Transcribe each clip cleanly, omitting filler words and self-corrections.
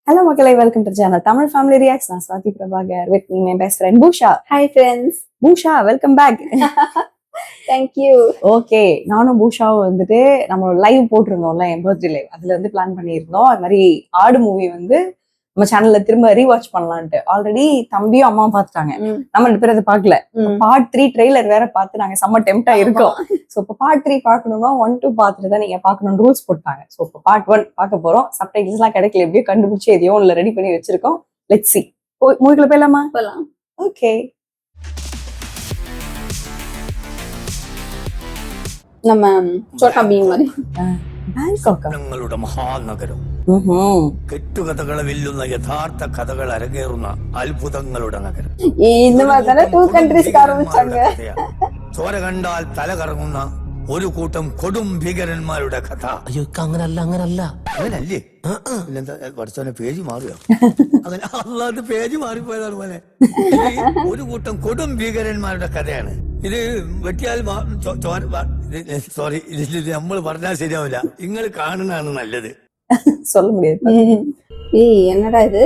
Hello, Makalai. Welcome to the channel Tamil Family Reacts. I'm Swati Prabhakar with me, my best friend Bhusha. Hi friends. Bhusha, welcome back. Thank you. Okay, நானும் பூஷாவும் வந்துட்டு நம்ம live போட்டிருந்தோம்ல, என் birthday live. அதுல வந்து plan பண்ணியிருந்தோம். அது மாதிரி ஆடு movie வந்து நம்ம சேனல்ல திரும்ப ரீவாட்ச் பண்ணலான்ட்டு. ஆல்ரெடி தம்பியும் அம்மாவும் பார்த்துட்டாங்க. நம்ம 2 பேரும் அதை பார்க்கல. பார்ட் 3 ட்ரெய்லர் வேற பார்த்து நாங்க செம்ம டெம்ப்டா இருக்கோம். ஸோ இப்போ பார்ட் 3 பார்க்கணும்னா 1, 2 பார்த்துட்டு தான் நீங்க பார்க்கணும்னு ரூல்ஸ் போட்டாங்க. ஸோ இப்போ பார்ட் 1 பார்க்க போறோம். சப்டைட்டில்ஸ் எல்லாம் கிடைக்கல, எப்படியோ கண்டுபிடிச்சு எதையோ ஒன்றுல ரெடி பண்ணி வச்சிருக்கோம். Let's see. மூவிக்குள்ள போயிடலாமா? போலாம். ஓகே. நம்ம சோட்டா பீம் மாதிரி ഞങ്ങളുടെ മഹാനഗരം കെട്ടുകഥകളെ വെല്ലുന്ന യഥാർത്ഥ കഥകൾ അരങ്ങേറുന്ന അത്ഭുതങ്ങളുടെ നഗരം. இந்த மாதிரி தானே 2 countries ஆரம்பிச்சாங்க. ചോര കണ്ടാൽ തല കറങ്ങുന്ന ഒരു കൂട്ടം കൊടും ഭീകരന്മാരുടെ കഥ. അയ്യോ അങ്ങനല്ല അങ്ങനല്ലേ? പിന്നെന്താ പഠിച്ചവനെ പേജ് മാറിയോ? അങ്ങനെ അല്ലാതെ പേജ് മാറിപ്പോയതാണ് പോലെ. ഒരു കൂട്ടം കൊടും ഭീകരന്മാരുടെ കഥയാണ് ഇത്. വെട്ടിയാൽ സോറി, ഇത് നമ്മൾ പറഞ്ഞാൽ ശരിയാവില്ല. നിങ്ങൾ കാണുന്നതാണ് നല്ലത്. சொல்ல முடியாது. என்னடா இது?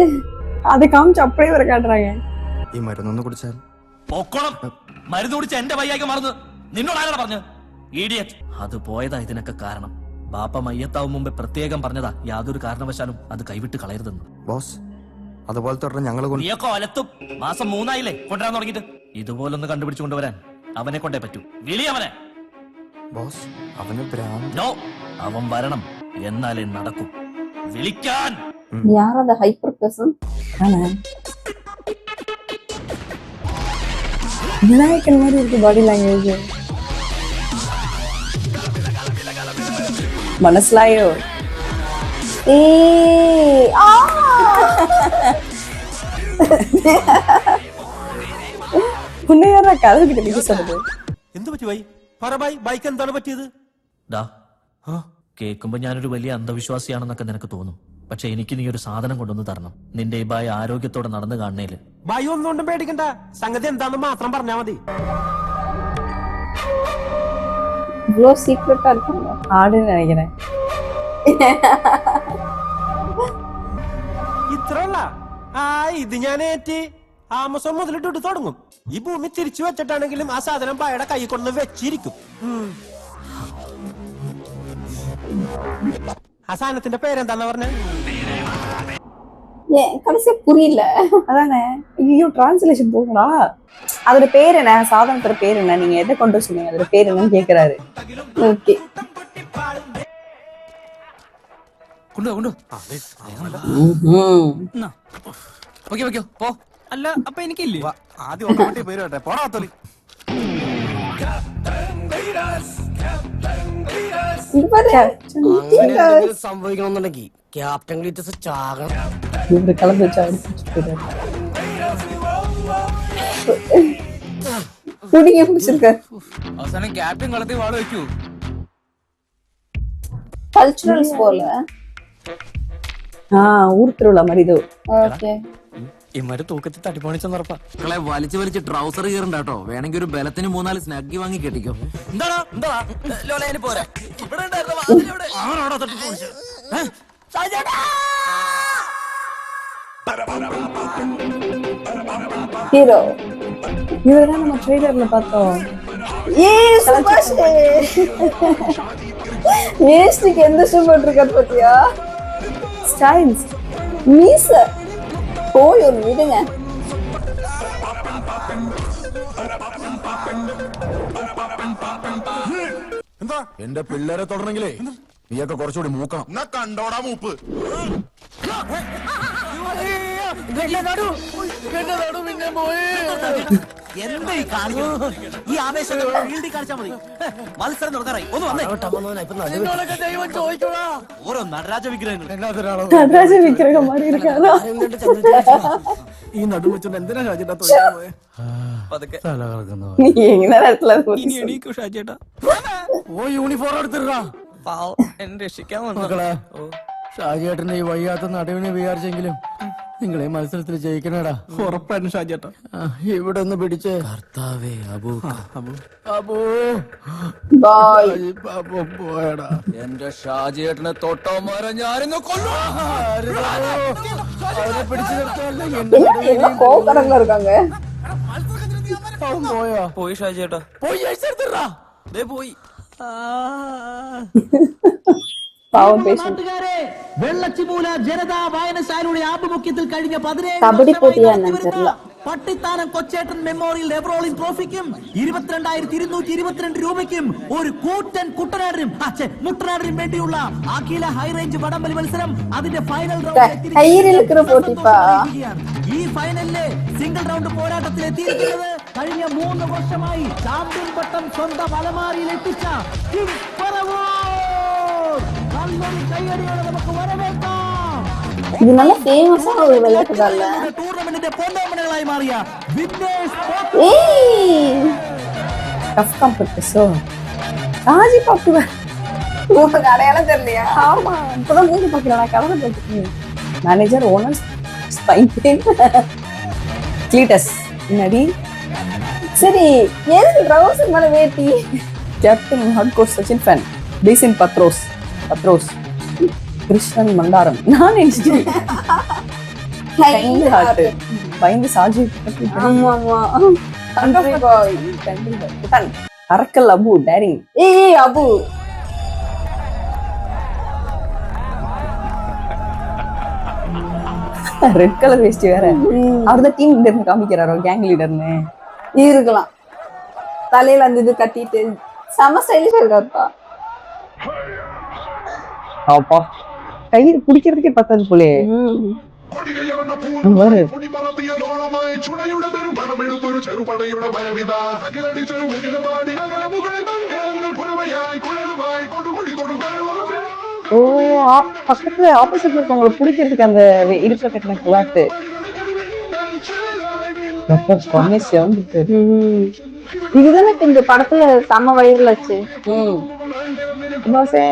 அதை காமிச்சு அப்படியே வர காட்டுறாங்க. ഈ മരുന്നൊന്ന് കുടിച്ചാൽ പൊക്കോണം. മരുന്ന് കുടിച്ച എന്റെ വയ്യായ്ക്ക് മറന്ന് നിന്നോട് ആരാണ് പറഞ്ഞു? ഇഡിയറ്റ്. അത് പോയതാ ഇതിനൊക്കെ കാരണം. ബാപ്പ മയ്യത്താവും മുമ്പേ പ്രത്യേകം പറഞ്ഞതാ, യാതൊരു കാരണവശാലും അത് കൈവിട്ട് കളയരുതെന്ന്. ബോസ് അതുപോലെ തുടർന്ന് ഞങ്ങൾ നീയൊക്കെ ഒലത്തും. മാസം 3 ആയില്ലേ കൊണ്ടുവരാൻ തുടങ്ങിയിട്ട്. ഇതുപോലൊന്ന് കണ്ടുപിടിച്ചു കൊണ്ടുവരാൻ അവനെ കൊണ്ടേ പറ്റൂ. വിളി അവനെ. ബോസ് അവന് ഭ്രാന്ത്. നോ, അവൻ വരണം, എന്നാലേ നടക്കൂ. വിളിക്കാൻ. யாரது ஹைப்பர் பர்சன்? விநாயகன் மாதிரி இருக்கு பாடி லாங்குவேஜ். மனசுலாயோ ഉന്നയാറാ കഥ കിട്ടി சொல்லுது. എന്ത് പറ്റി ബൈ? പറ ബൈ, ബൈക്ക് എന്താണ് പറ്റിയത്? ഡാ, കേൾക്കുമ്പോ ഞാനൊരു വലിയ അന്ധവിശ്വാസിയാണെന്നൊക്കെ നിനക്ക് തോന്നും. പക്ഷെ എനിക്ക് നീ ഒരു സാധനം കൊണ്ടുവന്ന് തരണം. നിന്റെ ഈ ബായ് ആരോഗ്യത്തോടെ നടന്നു കാണണേല്. ബായി ഒന്നുകൊണ്ടും പേടിക്കണ്ട, സംഗതി എന്താന്ന് മാത്രം പറഞ്ഞാ മതി. இவ்ளோ சீக்ரெட்டா இருக்காங்க. ஆடுன்னு நினைக்கிறேன். ഇത്രയുള്ള ഇത് ഞാൻ ഏറ്റി ആമസോൺ മുതലിട്ടിട്ട് തുടങ്ങും. ഈ ഭൂമി തിരിച്ചു വെച്ചിട്ടാണെങ്കിലും ആ സാധനം ബായുടെ കൈ കൊണ്ട് വെച്ചിരിക്കും. ആ സാധനത്തിന്റെ പേരെന്താന്ന് പറഞ്ഞ? கடைசியா புரியல. அதானே. ஐயோ, டிரான்ஸ்லேஷன் போகடா. அதோட பேர் என்ன? சாதனத்தோட பேர் என்ன? நீங்க எதை கொண்டு சொன்னீங்க? அதோட பேர் என்னன்னு கேக்குறாரு. ஓகே. പോ. അല്ല, അപ്പൊ എനിക്കില്ലേ? ആദ്യം ഓട്ടോമാറ്റിക് പേര് കേട്ടെ പോടാ തൊലി. സംഭവിക്കണമെന്നുണ്ടെങ്കിൽ ക്യാപ്റ്റൻ ഗ്ലീറ്റസ് ചാകണം. இவரு கலந்து வச்சா புடிங்க பிடிச்சிருக்க. അവസാനം ക്യാപ്റ്റൻ കളത്തി വാള് വെക്കൂ. கல்ச்சுரல்ஸ் போல. ஊர் திருவிழா மாதிரி இது. ஓகே. ഇമാര് തൂക്കത്തിൽ തട്ടിപ്പോണിച്ചെന്നുറപ്പാ. മക്കളെ വലിച്ചു വലിച്ച് ട്രൗസർ കീറണ്ട കേട്ടോ. വേണമെങ്കിൽ ഒരു ബലത്തിന് 4-4 സ്നഗ്ഗി വാങ്ങി കെട്ടിക്കോ. ஹீரோ இவர்தான் நம்ம ட்ரெய்லர்ல பார்த்தோம். ஏஸ்டிக்கு எந்த ஷூ போட்டிருக்காரு பாத்தியா? ஸ்டைல்ஸ் மீச போய் ஒரு விடுங்க. എന്താ എന്റെ പിള്ളേരെ തുടരണെങ്കിലേ നീയൊക്കെ കുറച്ചുകൂടി മൂക്കണം. എന്നാ കണ്ടോടാ മൂപ്പ്. എന്താ ഈ കാണുന്നു? ഈ ആവേശം ഫീൽഡിൽ കാണിച്ചാൽ മതി. മത്സരം തുടങ്ങാറായി. ഒന്ന് വന്നേ. ഓരോ നടരാജ വിഗ്രഹങ്ങൾ. நடராஜ விக்கிரகம் மாதிரி இருக்காரா? ഈ നടു വെച്ചോണ്ട് എന്തിനാ ഷാജിട്ടാ പോയെ? நீ எங்க நேரத்துல ഇനി എണീക്കൂ ഷാജേട്ടാ. ഓ യൂണിഫോം എടുത്തിട്ടാ എന്നെ രക്ഷിക്കാൻ വന്നു. മക്കളെ ഷാജിയേട്ടന്റെ ഈ വയ്യാത്ത നടുവിനെ വിചാരിച്ചെങ്കിലും നിങ്ങളെ മത്സരത്തിൽ ജയിക്കണേടാ. ഉറപ്പായിരുന്നു ഷാജേട്ടാ. ഇവിടെ ഒന്ന് പിടിച്ചേ കർത്താവേ അബൂ അബൂ. பாய். അബൂ പോയടാ. എന്റെ ഷാജിയേട്ടനെ തൊട്ടോമാരെ ഞാനിന്ന് കൊല്ലും. അവനെ പിടിച്ചു നിർത്താനല്ലേ என்ன கோவக்காரங்களா இருக்காங்க. പോയോ? പോയി ഷാജി ചേട്ടാ, പോയി അഴിച്ചെടുത്തിട്രാ. ദേ പോയി. பாவம் பேசும். നാട്ടുകാരെ, വെള്ളച്ചിമൂല ജനതാ വായനശാലയുടെ ആഭിമുഖ്യത്തിൽ കഴിഞ്ഞ 17 കബഡി വർഷമായി പോട്ടിയാ നടത്തിവരുന്ന തെരില്ല. പട്ടിത്താനം കൊച്ചേട്ടൻ മെമ്മോറിയൽ എവറോളിംഗ് ട്രോഫിക്കും 22,222 രൂപയ്ക്കും ഒരു കൂറ്റൻ കുട്ടനാടിനും മുട്ടനാടിനും വേണ്ടിയുള്ള അഖില ഹൈറേഞ്ച് വടംവലി മത്സരം അതിന്റെ ഫൈനൽ കയ്യിൽ ഇരിക്കുന്ന പോട്ടിപ്പാ. ഈ ഫൈനലിലെ സിംഗിൾ റൗണ്ട് പോരാട്ടത്തിൽ എത്തിയിരിക്കുന്നത് കഴിഞ്ഞ 3 വർഷമായി ചാമ്പ്യൻ പട്ടം സ്വന്തം അലമാരിയിൽ എത്തിച്ച കിങ് പറവൂർ. നല്ലൊരു കൈയടിയോടെ നമുക്ക് വരവേൽക്കാം. இது நல்ல ஃபேமஸான ஒரு விளையாட்டு தான். ടൂർണമെന്റിന്റെ പൊന്നോമനകളായി മാറിയ വിന്നേഴ്സ് ஏய் டஃப் காம்படிஷோ ஷாஜி பாப்பு உங்களுக்கு அடையாளம் தெரியலையா? ஆமா இப்பதான் மூஞ்சி பார்க்கிறேன் கலந்து போட்டுருக்கேன். Manager owner spine pain Cleetus முன்னாடி சரி, எதுக்கு ட்ரவுசர் மேல வேட்டி? Captain hard course Sachin fan டீசன் பத்ரோஸ் கிருஷ்ணன் மண்டாரம் நான் நினைச்சிட்டேன் பயந்து சாஜி ஆமா ஆமா. Country boy. Arakkal Abu daring ஏய் அபு. ரெட் கலர் வேஷ்டி வேற. அவர் தான் டீம் லீடர்னு காமிக்கிறாரோ, கேங் லீடர்னு இருக்கலாம். தலையில அந்த இது கட்டிட்டு செம ஸ்டைலிஷா இருக்காருப்பா. அப்பா கையில் பிடிக்கிறதுக்கே பத்தாது போலே. பாரு ஓ பக்கத்துல ஆப்போசிட்ல இருக்கவங்களை பிடிக்கிறதுக்கு அந்த இடுப்புல கட்டின கிளாத்து இதுதானே இப்ப இந்த படத்துல செம வைரல் ஆச்சு. பாசே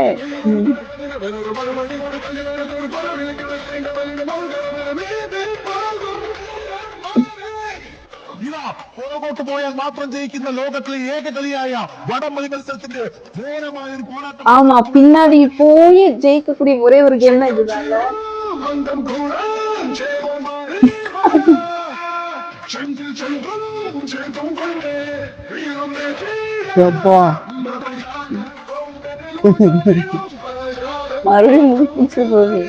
പുറകോട്ട് പോയാൽ മാത്രം ജയിക്കുന്ന ലോകത്തിലെ ഏക കളിയായ വടംവലി മത്സരത്തിന്റെ ഘോരമായ ഒരു പോരാട്ടം. ஆமா, பின்னாடி போய் ஜெயிக்கக்கூடிய ஒரே ஒரு கேம் தான் இதுதான்ல. மறுபடியும் முடிச்சு போகுது.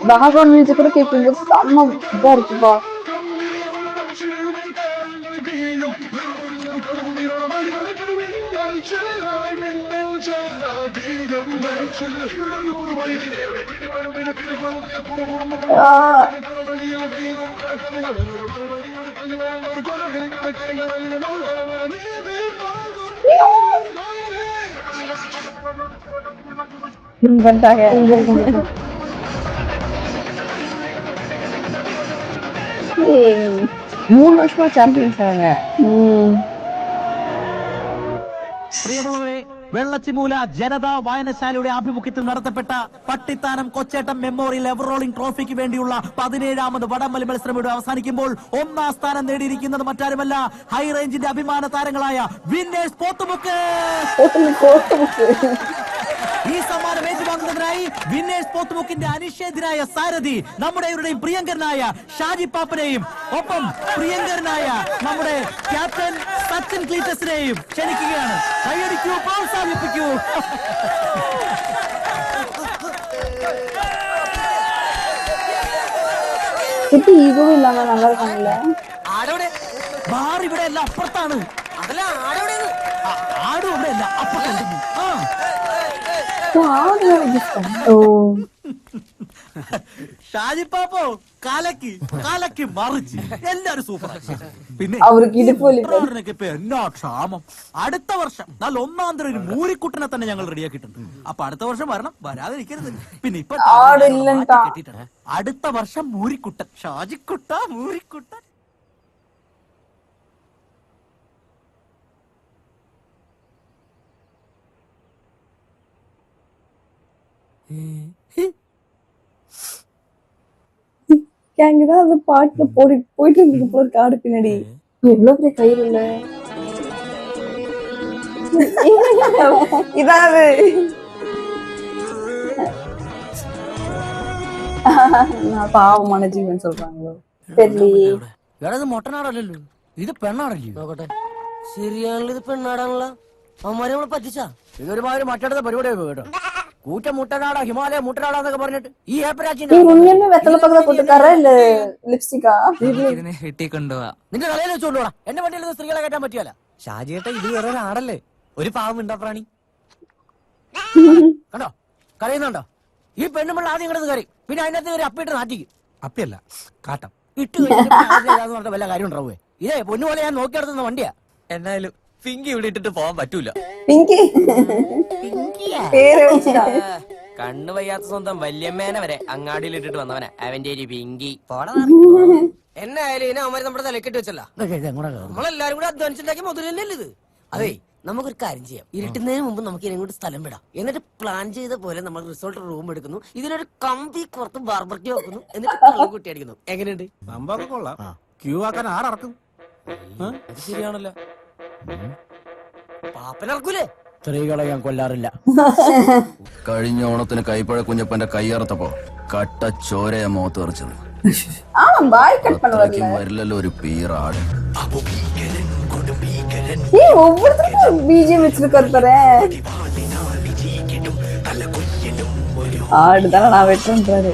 பேக்ரவுண்ட் மியூசிக் கூட கேட்கும்போது செம்ம இதா இருக்குப்பா. பண்ணிட்டாங்க 3 வருஷமா சாம்பியன்ஸ் ஆனாங்க. പ്രിയമുള്ളവരെ, വെള്ളച്ചിമൂല ജനതാ വായനശാലയുടെ ആഭിമുഖ്യത്തിൽ നടത്തപ്പെട്ട പട്ടിത്താനം കൊച്ചേട്ടം മെമ്മോറിയൽ എവറോളിംഗ് ട്രോഫിക്ക് വേണ്ടിയുള്ള 17ാമത് വടംവലി മത്സരം ഇവിടെ അവസാനിക്കുമ്പോൾ 1ാം സ്ഥാനം നേടിയിരിക്കുന്നത് മറ്റാരുമല്ല, ഹൈ റേഞ്ചിന്റെ അഭിമാന താരങ്ങളായ വിന്നേഴ്സ് പോത്തുമുക്ക്. ഈ സമ്മാനം ഏറ്റുവാങ്ങുന്നതിനായി വിന്നേഴ്സ് പോത്തുമുക്കിന്റെ അനിഷേധ്യനായ സാരഥി നമ്മുടെ ഇവരുടെയും പ്രിയങ്കരനായ ഷാജി പാപ്പനെയും ഒപ്പം പ്രിയങ്കരനായ നമ്മുടെ ക്യാപ്റ്റൻ സച്ചിൻ ക്ലീറ്റസിനെയും ക്ഷണിക്കുകയാണ്. കൈയടിക്കൂ, പ്രോത്സാഹിപ്പിക്കൂ. ഈഗോ ഇല്ലാമ നല്ല കാണില്ല. ആടോടെ ബാർ ഇവിടെ അല്ല, അപ്പുറത്താണ്. അതല്ല ആടോടെ, ആടും ഇവിടെ അല്ല, അപ്പുറത്തുണ്ട്. ഓ ഷാജിപ്പാപ്പോ കലക്കി കലക്കി മറിച്ച് എല്ലാരും സൂപ്പർ. പിന്നെ അവർക്ക് ഇടുപ്പോലി ഇപ്പൊ എന്നാ ക്ഷാമം. അടുത്ത വർഷം നല്ല 1ാം തരം ഒരു മൂരിക്കുട്ടനെ തന്നെ ഞങ്ങൾ റെഡിയാക്കിയിട്ടുണ്ട്. അപ്പൊ അടുത്ത വർഷം വരണം, വരാതിരിക്കരുത്. പിന്നെ ഇപ്പൊ കെട്ടിയിട്ടുണ്ട്. അടുത്ത വർഷം മൂരിക്കുട്ടൻ, ഷാജിക്കുട്ട മൂരിക്കുട്ടൻ. கேங்குதான் அந்த பாட்டுல போயிட்டு இருந்தது போல இருக்கு ஆடு பின்னாடி. எவ்வளவு பெரிய கயிறு இல்ல. இதான் அது. പാവമാണ് ജീവൻ சொல்றாங்களோ தெரியலையே. എടാ മൊട്ടനാടല്ലോ ഇത് പെണ്ണാടല്ലോ നോക്കട്ടെ ശരിയാണല്ലോ ഇത് പെണ്ണാടാണല്ലോ അവന്മാരെ നമ്മളെ പറ്റിച്ചാ ഇതൊരുമാതിരി മറ്റടുത്ത പരിപാടിയൊക്കെ കേട്ടോ കൂറ്റ മുട്ടനാടാ ഹിമാലയ മുട്ടനാടാന്നൊക്കെ പറഞ്ഞിട്ട് ഈ ഏപ്പരാച്ചിന്റെ உண்மையுமே வெத்தலை பக்கத்துல போட்டுக்காரா இல்ல லிப்ஸ்டிக்கா? കിട്ടിക്കൊണ്ടുപോവാ നിന്റെ തലയിൽ വെച്ചോണ്ടോടാ എന്റെ വണ്ടിയിൽ നിന്ന് സ്ത്രീകളെ കയറ്റാൻ പറ്റിയല്ല ഷാജിയേട്ട ഇത് വേറെ ഒരാടല്ലേ, ഒരു പാവം ഉണ്ടാപ്രാണി. കണ്ടോ കരയുന്നുണ്ടോ? ഈ പെണ്ണുമ്പോൾ ആദ്യം കിടന്ന് കറി, പിന്നെ അതിനകത്ത് കയറി അപ്പിട്ട് നാട്ടിക്ക്. അപ്പയല്ല, കാട്ടം. ഇട്ട് കഴിഞ്ഞിട്ട് പറഞ്ഞ വല്ല കാര്യം ഉണ്ടാവേ. ഇതേ പൊന്നുപോലെ ഞാൻ നോക്കി നടത്തുന്ന വണ്ടിയാ. എന്നാലും പിങ്കി ഇവിടെ ഇട്ടിട്ട് പോകാൻ പറ്റൂല. പിങ്കി പേര് വെച്ചിട്ടാ. കണ്ണു വയ്യാത്ത സ്വന്തം വല്യമ്മേനെ വരെ അങ്ങാടിയിൽ ഇട്ടിട്ട് വന്നവനാ അവന്റെ ഒരു പിങ്കി. എന്നായാലും ഇതിനെ അവന്മാര് നമ്മുടെ തലക്കെട്ട് വെച്ചല്ല. നമ്മളെല്ലാരും കൂടെ അധ്വാനിച്ചുണ്ടാക്കി മുതൽ തന്നെയല്ലേ ഇത്. അതെ നമുക്കൊരു കാര്യം ചെയ്യാം, ഇരുട്ടുന്നതിന് മുമ്പ് നമുക്ക് ഇതിനെ കൂടി സ്ഥലം വിടാം. എന്നിട്ട് പ്ലാൻ ചെയ്ത പോലെ നമ്മൾ റിസോർട്ട് റൂം എടുക്കുന്നു, ഇതിനൊരു കമ്പി പുറത്ത് ബാർബർക്യൂ വെക്കുന്നു, എന്നിട്ട് കള്ളം കുട്ടി അടിക്കുന്നു. എങ്ങനെയുണ്ട് സംഭവം? കൊള്ളാം. ക്യൂ ആക്കാൻ ആറക്കും. അത് ശരിയാണല്ലോ. പാപ്പനിറക്കൂലേ? സ്ത്രീകളെ ഞാൻ കൊല്ലാറില്ല. കഴിഞ്ഞ ഓണത്തിന് കൈപ്പഴ കുഞ്ഞപ്പന്റെ കൈയറുത്തപ്പോ കട്ട ചോരയ മുഖത്ത് തെറിച്ചത്. ஆமா பாய் கட் பண்ணுவாங்க. വരില്ലല്ലോ ഒരു പീറാട്. ஏய் ஒவ்வொருத்தரும் பிஜிஎம் வச்சிருக்காரு பாரு. ஆடுதானே நான் வெட்டுறேன்றாரு.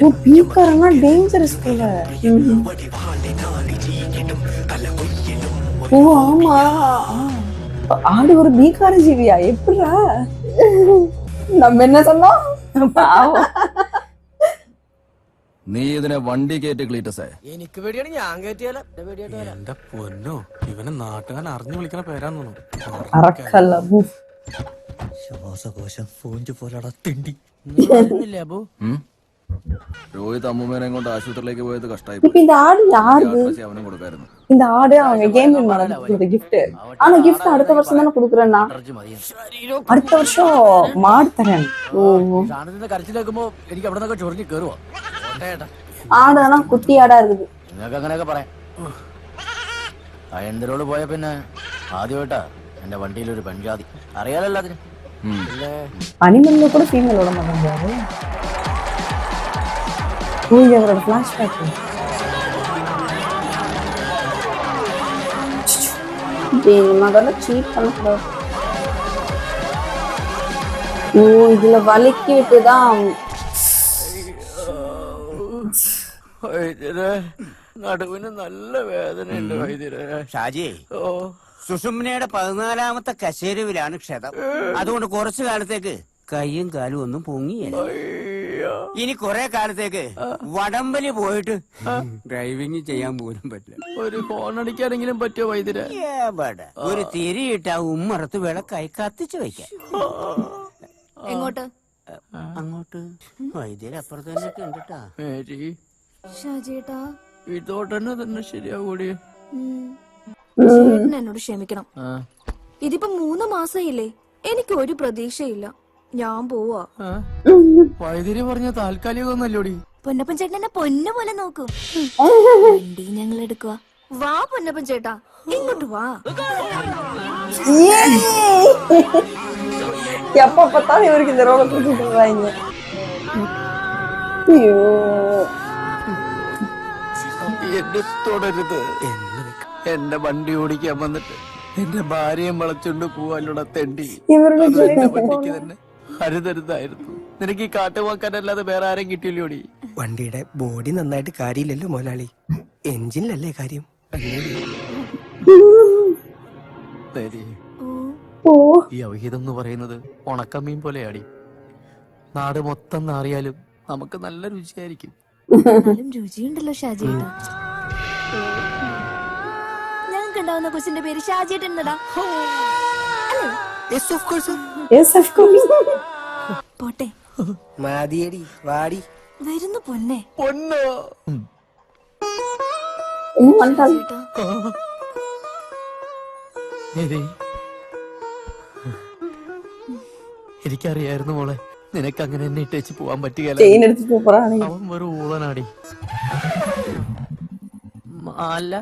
ஓ பீக்காரனா டேஞ்சரஸ் போல. ஓ ஆமா, ஆடு ஒரு பீக்கார ஜீவியா? எப்படிடா? நம்ம என்ன சொன்னோம்? பாவம். നീ ഇതിനെ വണ്ടി കയറ്റി ക്ലീറ്റസേ. എനിക്ക് പേടിയാണ്, ഞാൻ കയറ്റിയാലോ പേടിയായിട്ട് വരാം. എന്റെ പൊന്നോ, ഇവനെ നാട്ടുകാരൻ അറിഞ്ഞു വിളിക്കണ പേരാന്ന് തോന്നുന്നു. അറക്കല്ല ബൂഫ്. ശ്വാസകോശം ഫോഞ്ചു പോലടാ തിണ്ടി. അബു രോഹിത് അമ്മൂമ്മേനെ കൊണ്ട് ആശുപത്രിയിലേക്ക് പോയത് കഷ്ടായി. இப்ப இந்த ஆடு யாருது? അവനും കൊടുക്കായിരുന്നു. இந்த ஆடு அவங்க கேம் வின் பண்ணது கிஃப்ட். ஆனா கிஃப்ட் அடுத்த வருஷம் தானே குடுக்குறேன்னா. அடுத்த வருஷம் மாடு തരാൻ. ഷാനത്തിന്റെ കരച്ചിലേക്കുമ്പോ എനിക്ക് അവിടെ നിന്നൊക്കെ ചൊറിഞ്ഞ് കയറുവോ? ஆடு ஆனா குட்டி ஆடா இருக்குது. നിങ്ങൾക്ക് അങ്ങനെയൊക്കെ പറയാം. അയന്തരോട് പോയ പിന്നെ ആദ്യമായിട്ടാ എന്റെ വണ്ടിയിൽ ഒരു പെൺജാതി. അറിയാലോ അതിന്. அனிமல்ல கூட ஃபீமேல் விட மாட்டாங்க. ஓ இது அவரோட ஃபிளாஷ்பேக். முதல்ல சீட் பண்ணக்கூடாது. ஓ இதுல வலிக்கி விட்டுதான். നടുവിന് നല്ല വേദനയുണ്ട് വൈദ്യരെ. ഷാജി, സുഷുമ്നയുടെ 14ാമത്തെ കശേരുവിലാണ് ക്ഷതം. അതുകൊണ്ട് കുറച്ചു കാലത്തേക്ക് കൈയും കാലും ഒന്നും പൊങ്ങിയല്ല. ഇനി കുറെ കാലത്തേക്ക് വടംവലി പോയിട്ട് ഡ്രൈവിംഗ് ചെയ്യാൻ പോലും പറ്റില്ല. ഒരു ഫോൺ അടിക്കാനെങ്കിലും പറ്റുമോ വൈദ്യരെ? എവിടെ ഒരു തിരിയിട്ട ഉമ്മറത്ത് വിളക്കായി കത്തിച്ചു വെക്കാൻ. എങ്ങോട്ട്? അങ്ങോട്ട് വൈദ്യരപ്പുറത്ത് തന്നെ കണ്ടിട്ടാ. ഷാജേട്ടാ ഇതോട്ടന്നെ തന്നെ ശരിയാകൂടി. ചേട്ടൻ എന്നോട് ക്ഷമിക്കണം. ഇതിപ്പോ 3 മാസമായില്ലേ, എനിക്ക് ഒരു പ്രതീക്ഷയില്ല. ഞാൻ പോവാ. വൈദ്യര് പറഞ്ഞ താൽക്കാലികമൊന്നല്ലോടി. പൊന്നപ്പൻ ചേട്ടൻ എന്നെ പൊന്നു പോലെ നോക്കും. വണ്ടി ഞങ്ങൾ എടുക്കുക. വാ പൊന്നപ്പൻ ചേട്ടാ, ഇങ്ങോട്ട് വാ. எப்ப பார்த்தாலும் இவருக்கு இந்த ரோலை கொடுத்துட்டு வராங்க. ஐயோ എന്നെ തുടരുത്. എന്റെ വണ്ടി ഓടിക്കാൻ വന്നിട്ട് എന്റെ ഭാര്യയെ വളച്ചോണ്ട് പോവാനുള്ള തെണ്ടി. ഇവരുടെ വണ്ടിക്ക് തന്നെ അരുതരുതായിരുന്നു. നിനക്ക് ഈ കാട്ടുപോക്കാനല്ലാതെ വേറെ ആരും കിട്ടിയില്ലോടി. വണ്ടിയുടെ ബോഡി നന്നായിട്ട് കാര്യമില്ലല്ലോ മുതലാളി, എഞ്ചിനിലല്ലേ കാര്യം. ഈ അവഹിതം എന്ന് പറയുന്നത് ഉണക്കമീൻ പോലെയാടി. നാട് മൊത്തം നാറിയാലും നമുക്ക് നല്ല രുചിയായിരിക്കും. രുചിയുണ്ടല്ലോ ഷാജേട്ടാ. ഞങ്ങൾക്ക് ഉണ്ടാവുന്ന കൊച്ചിന്റെ പേര് ഷാജേട്ടൻ എന്നടാ. പോട്ടെ മാതിയടി വാടി വരുന്നു പൊന്നെ. പൊന്നോ ഷാജേട്ടാ എനിക്കറിയായിരുന്നു മോളെ, നിനക്ക് അങ്ങനെ എന്നെ ഇട്ടേച്ച് പോവാൻ പറ്റുകയല്ല. ചെയിൻ എടുത്തിട്ട് പോറാണെങ്കിൽ അവൻ വെറും ഊളനാടി. അല്ല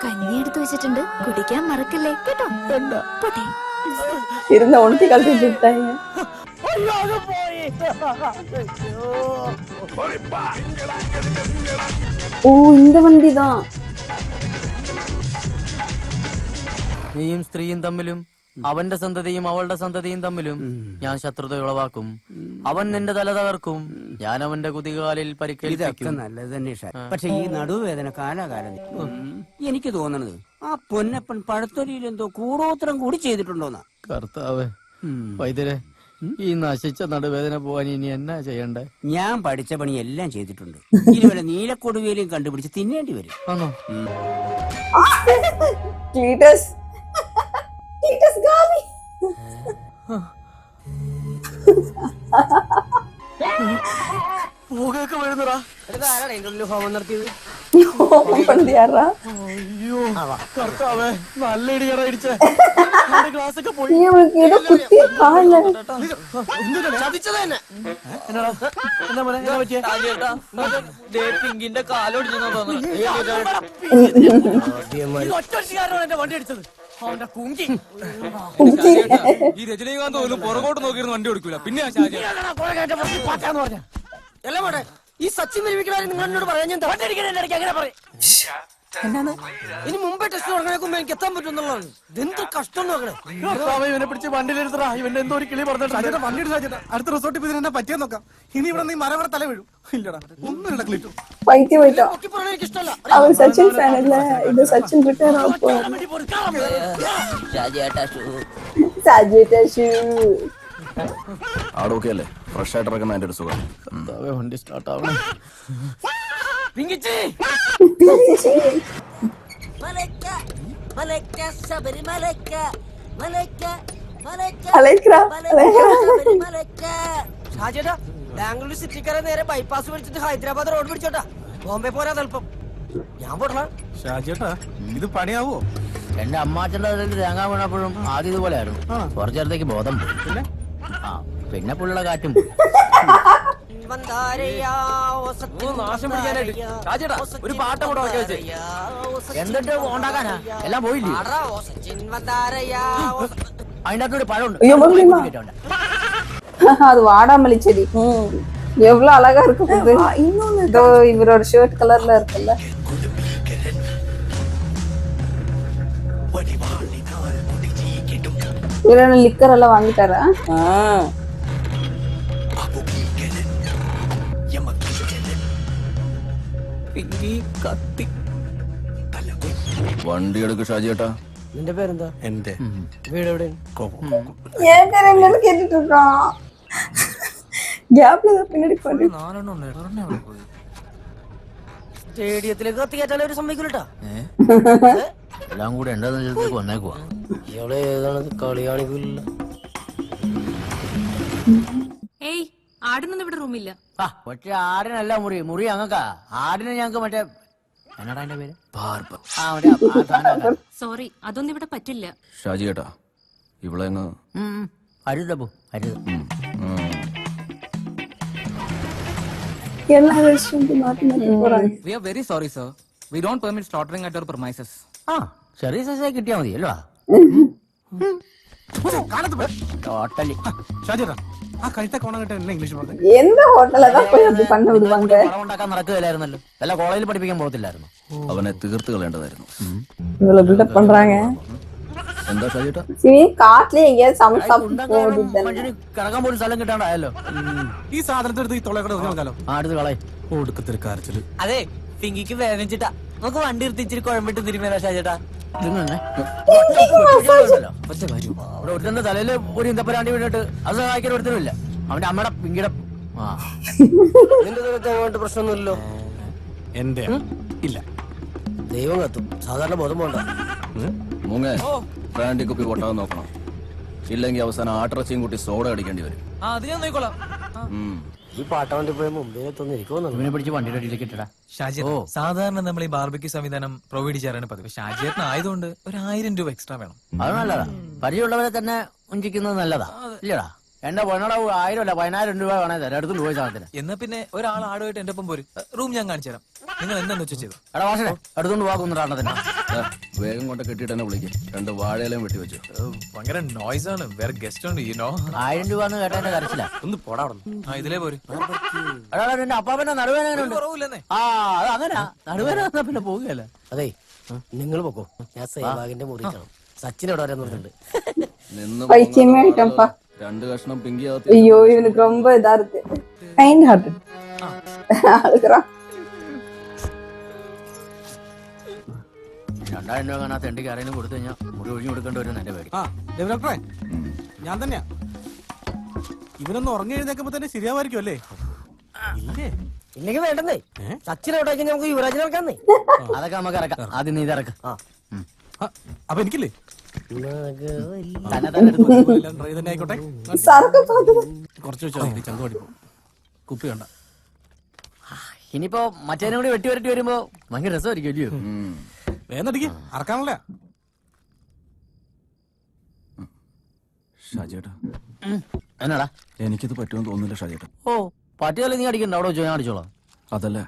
കഞ്ഞി എടുത്തു വെച്ചിട്ടുണ്ട്, കുടിക്കാൻ മറക്കല്ലേ കേട്ടോ. പോട്ടെ. ഇരുന്ന് ഉണത്തി കളിച്ചിട്ട് ഇട്ടായി. ஓ இந்த வண்டி தான். നീയും സ്ത്രീയും തമ്മിലും അവന്റെ സന്തതിയും അവളുടെ സന്തതിയും തമ്മിലും ഞാൻ ശത്രുത ഉളവാക്കും. അവൻ നിന്റെ തല തകർക്കും, ഞാൻ അവന്റെ കുതികാലിൽ ഇതൊക്കെ പരിക്കേൽപ്പിക്കും. നല്ലത് തന്നെ ഷാ. പക്ഷെ ഈ നടുവേദന കാലാകാലം എനിക്ക് തോന്നണത് ആ പൊന്നപ്പൻ പഴത്തൊലിയിൽ എന്തോ കൂടോത്രം കൂടി ചെയ്തിട്ടുണ്ടോന്നാ. കർത്താവേ, വൈദ്യരെ, ഈ നശിച്ച നടുവേദന പോവാൻ ഇനി എന്നാ ചെയ്യണ്ടേ? ഞാൻ പഠിച്ച പണി എല്ലാം ചെയ്തിട്ടുണ്ട്. ഇനി വല്ല നീലക്കൊടുവേലും കണ്ടുപിടിച്ച് തിന്നേണ്ടി വരും. ആണോ? ക്ലീറ്റസ് ക്ലീറ്റസ് ഗാമി. പുകയൊക്കെ വരുന്നടാ. ഹോമം നടത്തിയത് പന്തിയാറാ. അയ്യോ കർത്താവേ, നല്ല ഇടിയടാ ഇടിച്ചേ. ഗ്ലാസ് ഒക്കെ പോയി. இவனுக்கு ஏதோ குத்தி கால்ல ചതിച്ചത് തന്നെ. എന്നാ മോനെ, എന്നാ പറ്റിയേ? പിങ്കിന്റെ കാലൊടിഞ്ഞെന്നാ തോന്നുന്നു. ഒറ്റക്കാരനാണ് എന്റെ വണ്ടി അടിച്ചത്. അവന്റെ കുങ്കി. ഈ രജനീകാന്ത് പോലും പുറകോട്ട് നോക്കിയിരുന്ന് വണ്ടി ഓടിക്കൂല. പിന്നെ എല്ലാം പോട്ടെ. ഈ സച്ചിൻ വിരമിക്കണ നിങ്ങൾ എന്നോട് പറയാൻ ഞാൻ അങ്ങനെ പറയും. ഇനി മുമ്പേ ടെസ്റ്റ് തുടങ്ങണേക്കുമ്പോ എനിക്ക് എത്താൻ പറ്റുന്നുള്ളതാണ്. ഇതെന്ത് കഷ്ടം നോക്കണേ. ഇവനെ പിടിച്ച് വണ്ടിയിലെടുത്തടാ. ഇവന്റെ എന്തോ ഒരു കിളി പറഞ്ഞിട്ട് വണ്ടി എടുത്താ അടുത്ത റിസോർട്ടിൽ പോയി ഇതിനെ പറ്റിയാ നോക്കാം. ഇനി ഇവിടെ നീ മരവടെ തല വീഴും. ഇല്ലടാ ഒന്നും ക്ലിറ്റു. பைத்தியம் போயிட்டான். പൊക്കി പറയണ എനിക്ക് ഇഷ്ടമല്ല. அவன் சச்சின் ஃபேன் இல்ல, இது சச்சின் ரிட்டையர் ஆக போறாரு. സാജേട്ടാ ഷൂ. ആടൊക്കെ അല്ലേ, ഫ്രഷ് ആയിട്ട് ഇറക്കുന്ന എന്റെ ഒരു സുഖം. കർത്താവേ, വണ്ടി സ്റ്റാർട്ട് ആവണം. പിങ്കിച്ചി അലൈക്രാ ഷാജേട്ടാ, ബാംഗ്ലൂർ സിറ്റിക്കാരെ നേരെ ബൈപ്പാസ് പിടിച്ചിട്ട് ഹൈദരാബാദ് റോഡ് പിടിച്ചോട്ടാ. ബോംബെ പോരാ തൽപ്പം. ഞാൻ പോട്ടണ. ഷാജേട്ടാ, ഇത് പണിയാവോ? എന്റെ അമ്മാച്ചന്റെ അതിൽ തേങ്ങാൻ വീണപ്പോഴും ആദ്യം ഇതുപോലെ ആയിരുന്നു. കുറച്ചു നേരത്തേക്ക് ബോധം പോയി. പിന്നെ പുള്ളിയുടെ കാറ്റും പോയി. നാശം പിടിക്കാനായിട്ട് രാജേട്ടാ ഒരു പാട്ടം കൂടെ ഒക്കെ വെച്ച് എന്നിട്ട് ഉണ്ടാക്കാനാ എല്ലാം പോയില്ലേ? അതിൻ്റെ അകത്തൊരു പഴമുണ്ട്. ஐயோ மகிமா, കേട്ടോണ്ട്. அது வாடாமல்லி செடி. எவ்வளவு அழகா இருக்கு இது. இன்னொன்னு இதோ இவரோட ஷர்ட் கலர்ல இருக்குல்ல. இவரோட லிக்கர் எல்லாம் வாங்கிட்டாரா? വണ്ടി എടുക്ക് ഷാജിയേട്ടാ. നിന്റെ പേരെന്താ? എന്റെ വീട് എവിടെ? ஏன் பேர் என்னன்னு கேட்டுட்டு இருக்கான். கேப்ல பின்னாடி போட்டு സ്റ്റേഡിയത്തിലേക്ക് കത്തിക്കേറ്റാലും ഒരു സമ്മതിക്കൂലട്ടാ. എല്ലാം കൂടെ എന്റെ നെഞ്ചത്തേക്ക് വന്നേക്കുവാ. ഇയാളെ ഏതാണ് കളി കാണിക്കൂല. ഏയ്, ആടിനൊന്നും ഇവിടെ റൂമില്ല. പക്ഷെ ആടിനല്ല മുറി, മുറി ഞങ്ങൾക്കാ. ആടിന് ഞങ്ങക്ക് മറ്റേ എന്നാടാ എന്റെ പേര്? സോറി, അതൊന്നും ഇവിടെ പറ്റില്ല. ഷാജിയേട്ടാ, ഇവിടെ അങ്ങ് അരുതപ്പോ അരുത്. எல்லா ரெஸ்டாரண்ட் மாத்தி மாத்தி போறாங்க. We are very sorry sir. We don't permit slaughtering at our premises. ആ ചെറിയ സൈസായി കിട്ടിയാ മതി അല്ലോ. ടോട്ടലി. ഷാജിയേട്ടാ, ആ കഴുത്ത കോണായിട്ട് എന്നെ ഇംഗ്ലീഷ് പറഞ്ഞു. எந்த ஹோட்டல்ல தான் போய் அப்படி பண்ண விடுவாங்க? പണം ഉണ്ടാക്കാൻ നടക്കുകയില്ലായിരുന്നല്ലോ. വല്ല കോളേജിൽ പഠിപ്പിക്കാൻ പോകത്തില്ലായിരുന്നു. അവനെ തീർത്ത് കളയേണ്ടതായിരുന്നു. இவ்வளவு பில்டப் பண்றாங்க. എന്താ ഷാജിയേട്ടാ? ഇനി കാട്ടിലെ എங்கേയാவது സமைச்சு சாப்பிட்டு போகுது. മനുഷ്യന് കിടക്കാൻ പോലും സ്ഥലം കിട്ടാണ്ടായല്ലോ. ഈ സാധനത്തെ ഈ തൊള്ളയുടെ നോക്കാലോ. അടുത്ത് കളയും. ഒടുക്കത്തിൽ കരച്ചില്. അതെ, പിങ്കിക്ക് വേദനിച്ചിട്ടാ. നമുക്ക് വണ്ടി എടുത്ത് ഇച്ചിരി കുഴമ്പിട്ട് തിരുമേല ഷാജേട്ടാ. ഇവിടെ ഒരുത്തന്റെ തലയില് ഒരു ഇന്തപ്പരാണ്ടി വീണിട്ട് അത് സഹായിക്കാൻ ഒരുത്തരുമില്ല. അവന്റെ അമ്മയുടെ പിങ്കിയുടെ നിന്റെ അങ്ങോട്ട് പ്രശ്നമൊന്നുമില്ലല്ലോ. എന്റെ ഇല്ല. ദൈവം കത്തും. സാധാരണ ബോധം പോണ്ട. മൂങ്ങ ബ്രാൻഡി കുപ്പി പൊട്ടാതെ നോക്കണം. ഇല്ലെങ്കിൽ അവസാനം ആട്ടിറച്ചിയും കൂട്ടി സോഡ അടിക്കേണ്ടി വരും. അത് ഞാൻ നോക്കിക്കോളാം. ഈ പാട്ടവണ്ടി പോയ മുമ്പേ തോന്നിരിക്കുന്നു. ഇവനെ പിടിച്ച് വണ്ടിയുടെ അടിയിലേക്ക് ഇട്ടടാ. സാധാരണ നമ്മൾ ഈ ബാർബിക്യൂ സംവിധാനം പ്രൊവൈഡ് ചെയ്യാറാണ് പതിവ്. ഷാജിയേട്ടൻ ആയതുകൊണ്ട് 1000 രൂപ എക്സ്ട്രാ വേണം. അത് നല്ലതാ. പരിചയമുള്ളവരെ തന്നെ ഉഞ്ചിക്കുന്നത് നല്ലതാ ഇല്ലടാ. എന്റെ പൊന്നോടെ 1000 അല്ല 10000 രൂപ വേണേ തരാം. എടുത്തു പോയി സാധനത്തിന്. എന്നാ പിന്നെ ഒരാൾ ആടുമായിട്ട് എന്റെ ഒപ്പം പോരും. റൂം ഞാൻ കാണിച്ചു തരാം. നിങ്ങൾ എന്താന്ന് വെച്ചാൽ ചെയ്തു. എടാ വാസനെ എടുത്തോണ്ട് പോകാവുന്നതാണ്. വേഗം കൊണ്ട് കെട്ടിയിട്ട് തന്നെ വിളിക്കും. 2 വാഴയിലും വെട്ടി വെച്ചു. ഭയങ്കര നോയ്സ് ആണ്. വേറെ ഗസ്റ്റ് ഉണ്ട്. 1000 രൂപ എന്ന് കേട്ട കരച്ചില്ല. ഒന്ന് പോടാ. ആ ഇതിലേ പോര്. എടാ എന്റെ അപ്പാപ്പന്റെ നടുവേന കുറവില്ലെന്നേ. ആ അത് അങ്ങനെ നടുവേന വന്നാ പിന്നെ പോകുകയല്ല. അതെ നിങ്ങൾ പോക്കോ. ഞാൻ സേവാഗിന്റെ മുറി സച്ചിൻ അവിടെ വരെ നിന്ന് பைத்தியமே ஆயிட்டேன்ப்பா. 2 கஷ்ணம் பிங்கி ஐயோ இவனுக்கு ரொம்ப இதா இருக்கு. Kind hearted அழுகுறான். 2000 രൂപ കാണാത്ത എന്റെ ആരെങ്കിലും കൊടുത്തു കഴിഞ്ഞാൽ മുറി ഒഴിഞ്ഞു കൊടുക്കേണ്ടി വരും എന്റെ പേടി. ഡോക്ടറെ ഞാൻ തന്നെയാ. ഇവനൊന്ന് ഉറങ്ങി എഴുന്നേക്കുമ്പോ തന്നെ ശരിയാവായിരിക്കും അല്ലേ? ഇല്ലേ ഇല്ലെങ്കിൽ വേണ്ടെന്നേ. സച്ചിൻ അവിടെ നമുക്ക് യുവരാജിനെ ഇറക്കാന്നേ. അതൊക്കെ നമുക്ക് ഇറക്കാം. ആദ്യം നീ ഇറക്കാം. അപ്പൊ എനിക്കില്ലേ? തന്നെ തന്നെ ട്രൈ തന്നെ ആയിക്കോട്ടെ. കുറച്ച് വെച്ചാൽ ചങ്ക പഠിപ്പോ. കുപ്പി വേണ്ട. ഇനിയിപ്പോ മറ്റേനും കൂടി വെട്ടി വരട്ടി വരുമ്പോ ഭയങ്കര രസമായിരിക്കും അല്ലയോ? വേന്നടിക്ക് അറക്കാണല്ലേ. ഷാജേട്ടാ എന്നാടാ എനിക്കിത് പറ്റുമെന്ന് തോന്നുന്നില്ല ഷാജേട്ടാ. ഓ പറ്റിയാലും നീ അടിക്കണ്ട. അവിടെ വെച്ചോ ഞാൻ അടിച്ചോളാം. അതല്ല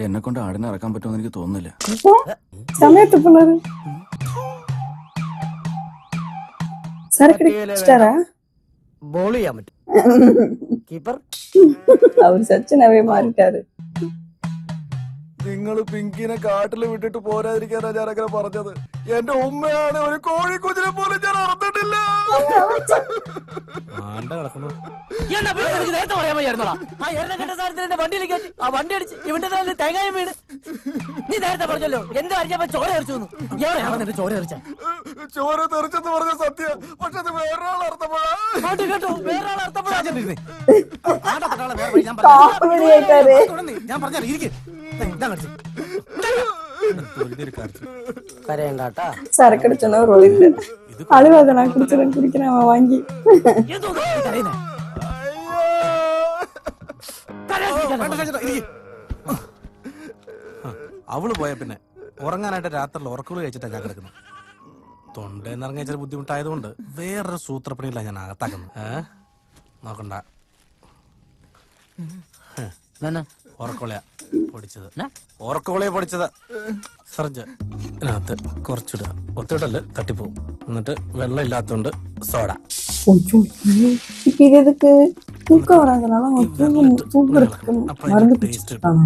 എന്നെ കൊണ്ട് ആടിനെ ഇറക്കാൻ പറ്റുമെന്ന് എനിക്ക് തോന്നുന്നില്ല. സമയത്ത് പിള്ളേര് സരക്കടിച്ചാരാ ബോൾ ചെയ്യാൻ പറ്റും. കീപ്പർ அவர் சச்சினாவே மாறிட்டாரு. നിങ്ങൾ പിങ്കിനെ കാട്ടിൽ വിട്ടിട്ട് പോരാതിരിക്കാനാ ഞാനങ്ങനെ പറഞ്ഞത്. എന്റെ ഉമ്മയാണ് ഒരു കോഴിക്കുഞ്ഞിനെ പോലും ഞാൻ അറന്നിട്ടില്ല. നേരത്തെ പറയാൻ വയ്യായിരുന്നോടാ. ആ എന്നെ കണ്ട സാധനത്തിന്റെ വണ്ടിയിലേക്ക് കയറ്റി ആ വണ്ടി അടിച്ച് ഇവന്റെ തലയിൽ തേങ്ങായും വീണ്. നീ നേരത്തെ പറഞ്ഞല്ലോ എന്ത് അടിച്ചപ്പോ ചോര എറിച്ചു. എവിടെയാണ് നിന്റെ ചോര എറിച്ച? ചോര തെറിച്ചെന്ന് പറഞ്ഞ സത്യം. പക്ഷെ അത് വേറൊരാൾ അർത്ഥപ്പെടാ കേട്ടോ വേറൊരാൾ അർത്ഥപ്പെടാ. காமெடி ஆயிட்டாரு. ഞാൻ പറഞ്ഞാൽ ഇരിക്കും. കരയണ്ടാട്ടാ. சரக்கடிச்சோன்னா ஒரு ஒளிந்து அழுவாத. நான் குடிக்கிறேன் அவன் வாங்கி. അവള് പോയ പിന്നെ ഉറങ്ങാനായിട്ട് രാത്രിയിൽ ഉറക്കുകൾ കഴിച്ചിട്ടാണ് ഞാൻ കിടക്കുന്നത്. തൊണ്ടേന്നിറങ്ങിയ ചില ബുദ്ധിമുട്ടായതുകൊണ്ട് വേറൊരു സൂത്രപ്പണിയില്ല ഞാൻ അകത്താക്കുന്നത്. നോക്കണ്ട. ഉറക്കോളയാ പൊടിച്ചത്. ഉറക്കോളയെ പൊടിച്ചത്. സർജ് ഇതിനകത്ത് കുറച്ചിടുക. ഒത്തിടല് തട്ടിപ്പോവും. എന്നിട്ട് വെള്ളം ഇല്ലാത്തോണ്ട് സോഡ. இப்ப இது எதுக்கு? தூக்கம் வராதனால அவன் தூங்குறதுக்கு மருந்து குடிச்சிட்டான்.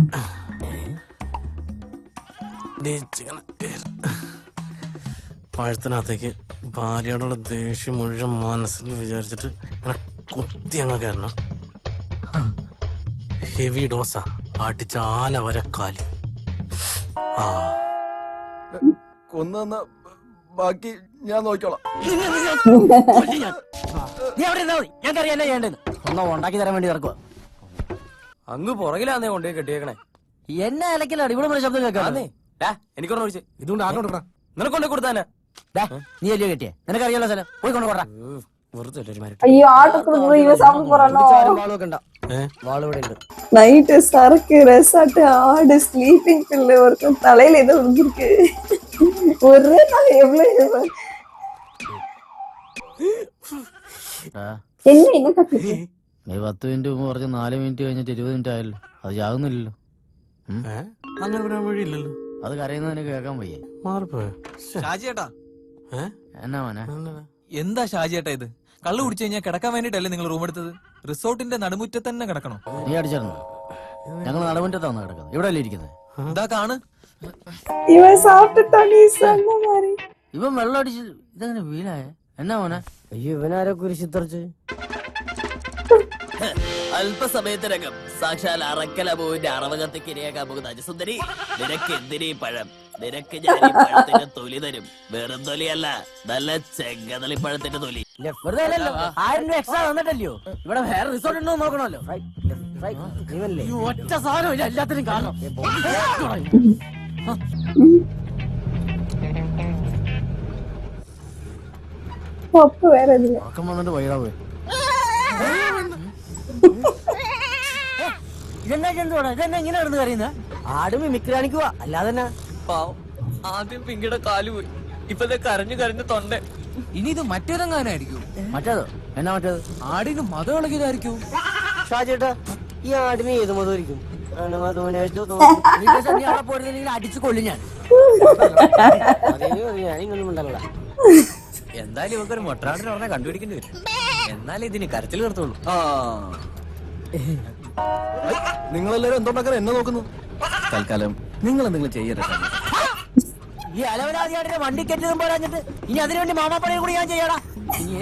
പഴത്തിനകത്തേക്ക് ഭാര്യയോടുള്ള ദേഷ്യം മുഴുവൻ മനസ്സിൽ വിചാരിച്ചിട്ട് അങ്ങനെ കുത്തി അങ്ങ് കയറണം. ഹെവി ഡോസാ. അടിച്ച ആല വരെ കാലി. കൊന്ന ബാക്കി ഞാൻ നോക്കിക്കോളാം. നീ അവിടെ ഇരുന്നാ മതി. ഞങ്ങൾക്കറിയാം എന്നാ ചെയ്യേണ്ടത്. ഒന്നോ ഉണ്ടാക്കി തരാൻ വേണ്ടി ഇറക്കുക. അങ്ങ് പുറകിലാന്നേ കൊണ്ടേ കെട്ടിയേക്കണേ. എന്നെ ഇലക്കിലാണ് ഇവിടെ വരെ ശബ്ദം കേൾക്കാന്നേ. എനിക്കൊന്ന് വിളിച്ചേ. ഇതുകൊണ്ട് ആകെ കൊടുക്കണം. നിനക്കൊണ്ടേ കൊടുത്താനെ. നീ അല്ലയോ കെട്ടിയേ? നിനക്കറിയാലോ സ്ഥലം. പോയി കൊണ്ട് കൊടുക്കാം. വെറുതെ ஐயோ ஆட்டுக்குள்ள இவன் சாப்பிட போறானோ. വാളൊക്കെ ഉണ്ടാ. വാള് ഇവിടെ ഉണ്ട്. நைட்டு சரக்கு ரெசார்ட் ஆடு ஸ்லீப்பிங் பில்லு ஒருத்தன் தலையில ஏதோ விழுந்திருக்கு. ஒரே நாள் எவ்வளவு என்ன கத்து? നീ 10 മിനിറ്റ് മുമ്പ് പറഞ്ഞ് 4 മിനിറ്റ് കഴിഞ്ഞിട്ട് 20 മിനിറ്റ് ആയല്ലോ. അത് ചാകുന്നില്ലല്ലോ. അങ്ങനെ വിടാൻ വഴിയില്ലല്ലോ. അത് കരയുന്നതിന് കേൾക്കാൻ വയ്യ. മാറിപ്പോയോ? ഷാജിയേട്ടാ എന്നാ മോനെ എന്താ ഷാജിയേട്ടാ ഇത്? കള്ളു കുടിച്ചു കഴിഞ്ഞാൽ കിടക്കാൻ വേണ്ടിട്ടല്ലേ നിങ്ങൾ റൂം എടുത്തത്? റിസോർട്ടിന്റെ നടുമുറ്റത്ത് തന്നെ കിടക്കണോ? നീ അടിച്ചിരുന്നു. ഞങ്ങൾ നടുമുറ്റത്താണ് കിടക്കുന്നത്. ഇവിടെ അല്ലേ ഇരിക്കുന്നത്? ഇതാ കാണ്. இவன் சாப்பிட்டுட்டான். நீ சொன்ன மாதிரி ഇവൻ വെള്ളം അടിച്ച് ഇതങ്ങനെ വീലായ എന്നാ മോനെ? അയ്യോ ഇവനാരോ കുരിശിത്തറച്ച്. അല്പസമയത്തിനകം സാക്ഷാൽ അറക്കലബുവിന്റെ അറവകത്തേക്ക് ഇരയാക്കാൻ പോകുന്ന അജസുന്ദരി, നിനക്ക് എന്തിനീ പഴം? നിനക്ക് ഞാൻ ഈ പഴത്തിന്റെ തൊലി തരും. വെറും തൊലിയല്ല, നല്ല ചെങ്കതളിപ്പഴത്തിന്റെ തൊലി. വെറുതെ അല്ലല്ലോ. 1000 രൂപ എക്സ്ട്രാ തന്നിട്ടല്ലയോ? ഇവിടെ വേറെ റിസോർട്ട് ഉണ്ടോ നോക്കണമല്ലോ. ഈ ഒറ്റ സാധനം ഇല്ല എല്ലാത്തിനും കാണണം. പപ്പ് വേറെ ഉറക്കം വന്നിട്ട് വൈകാ പോയി. ഇതെന്നാ ചെന്തോടാ? ഇതെന്നാ ഇങ്ങനെ കിടന്ന് കറിയുന്ന? ആട് മിമിക്രി കാണിക്കുക. അല്ലാതെ പാവം, ആദ്യം പിങ്കിയുടെ കാല് പോയി. ഇപ്പൊ കരഞ്ഞു കരഞ്ഞു തൊണ്ട. ഇനി ഇത് മറ്റേതെങ്ങാനായിരിക്കും. മറ്റേതോ എന്നാ മറ്റേത് ആടിന് മതം ഇളകിയതായിരിക്കും. ഷാജേട്ടാ ഈ ആടിന് ഏത് മതമായിരിക്കും? അടിച്ചു കൊല്ലും ഞാൻ. ഞാനിങ്ങൊന്നും ഉണ്ടല്ല. എന്തായാലും ഇവക്കൊരു മൊട്ടറാടിനെ പറഞ്ഞാൽ കണ്ടുപിടിക്കേണ്ടി വരും. എന്നാലും ഇതിന് കരച്ചിൽ നിർത്തുള്ളൂ. നിങ്ങളെല്ലാരും എന്തുകൊണ്ടൊക്കെ എന്നെ നോക്കുന്നു? തൽക്കാലം നിങ്ങൾ എന്തെങ്കിലും ചെയ്യരുത്. ഈ അലവലാതിയാടിനെ വണ്ടി കെട്ടിയതും പോരാഞ്ഞിട്ട് ഇനി അതിനുവേണ്ടി മാമാപ്പണിയും കൂടി ഞാൻ ചെയ്യടാ. ഇനി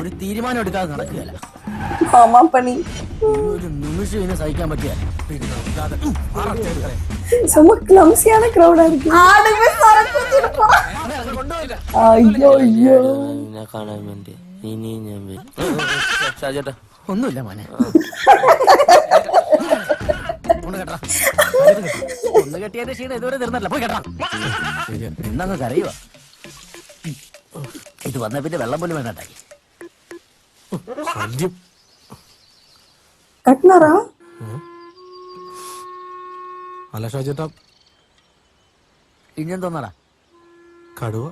ഒരു തീരുമാനം എടുക്കാതെ നടക്കുകയല്ല. മാമാപ്പണി ഒരു നിമിഷം ഇതിനെ സഹിക്കാൻ പറ്റിയ சும்மா கிளம்சியான கிரௌடா இருக்கு. ஆடுமே சரக்குச்சிருப்பா. ஐயோ ஐயோ. കാണാൻ വേണ്ടി ഇനി ഞാൻ ഷാജേട്ടാ ഒന്നുമില്ല മോനെ. ഒന്ന് കെട്ടിയതിന്റെ ക്ഷീണം ഇതുവരെ തീർന്നല്ല. പോയി കേട്ടാ ഇന്നങ്ങ് കരയുവാ. ഇത് വന്ന പിന്നെ വെള്ളം പോലും വേണ്ടായി. கட்டினாரா? അല്ല ഷാജേട്ടാ, ഇനിയും തോന്നടാ കടുവ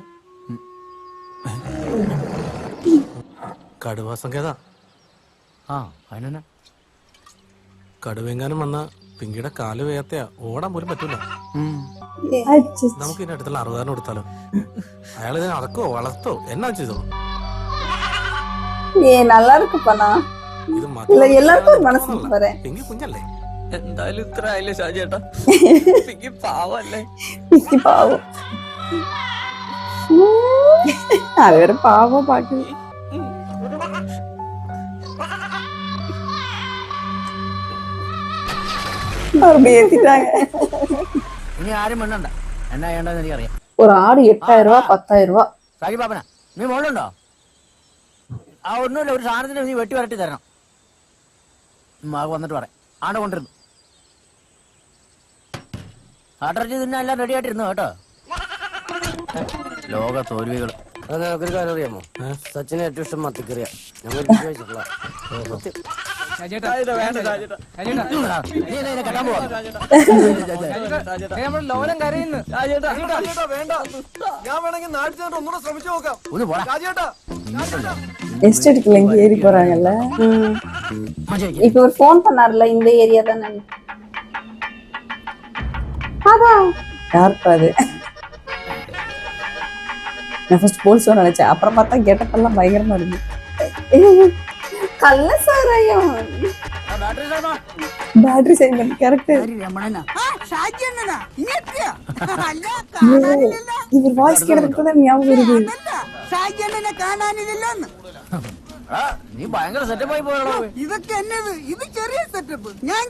കടുവ സങ്കേത. ആ അതിനെന്നാ കടുവെങ്ങാനും വന്ന പിങ്കിയുടെ കാല് വേഗത്തെയാ, ഓടാൻ പോലും പറ്റൂല. നമുക്ക് ഇതിന്റെ അടുത്തുള്ള 60 കൊടുത്താലോ? അയാൾ ഇതിനെ അടക്കോ വളർത്തോ എന്നാ ചെയ്തോ? நல்லா இருக்கு பண்ணா. ഇത് இல்ல எல்லாருக்கும் ஒரு மனசு வரேன். പിങ്കി കുഞ്ഞല്ലേ? എന്തായാലും ഇത്ര ആയില്ലേ ഷാജേട്ടാ. പിങ്കി പാവല്ലേ? பிக்கி பாவம். அது வேற பாவம் பாக்கு. ஏத்திட்டாங்க. ഇനി ആരും വേണ്ടണ്ട. എന്നാ ചെയ്യേണ്ടതെന്ന് എനിക്കറിയാം. ஒரு ஆடு 8000 ரூபா 10000 ரூபா. സാജി പാപ്പന നീ മോളുണ്ടോ? ആ ഒന്നുമില്ല, ഒരു സാധനത്തിന് നീ വെട്ടി വരട്ടി തരണം. മാവ് വന്നിട്ട് പറയാം. ആടെ കൊണ്ടിരുന്നു ആട്ടർച്ചി തിന്നെ എല്ലാം റെഡി ആയിട്ടിരുന്നു കേട്ടോ. ലോക തോൽവികൾ. അത് നമുക്കൊരു കാര്യം അറിയാമോ? സച്ചിന് ഏറ്റവും ഇഷ്ടം മത്തിക്കറിയാ. ഞങ്ങൾ കഴിച്ചിട്ടില്ല. ലോലം കരയുന്നു. ഞാൻ വേണമെങ്കിൽ നാട്ടിൽ ഒന്നുകൂടെ ശ്രമിച്ചു നോക്കാം. ഒന്ന് പോടാ. எஸ்டேட்டுக்குள்ள இங்க ஏறி போறாங்கல்ல. இப்ப ஒரு ஃபோன் பண்ணார்ல, இந்த ஏரியா தானே. அதான் யாருப்பா அது? நான் ஃபர்ஸ்ட் போல்ஸ் நினைச்சேன், அப்புறம் பார்த்தா கெட்டப்பெல்லாம் பயங்கரமா இருக்கு. கள்ள சாராயம். Battery sign correct. இவர் வாய்ஸ் கேட்டதுக்கு தான் ஞாபகம் வருது. നീ ഭയങ്കര സെറ്റപ്പായി പോയല്ലോ. ഇതൊക്കെ എന്നത് ഇത് ചെറിയ സെറ്റപ്പ്. ഞാൻ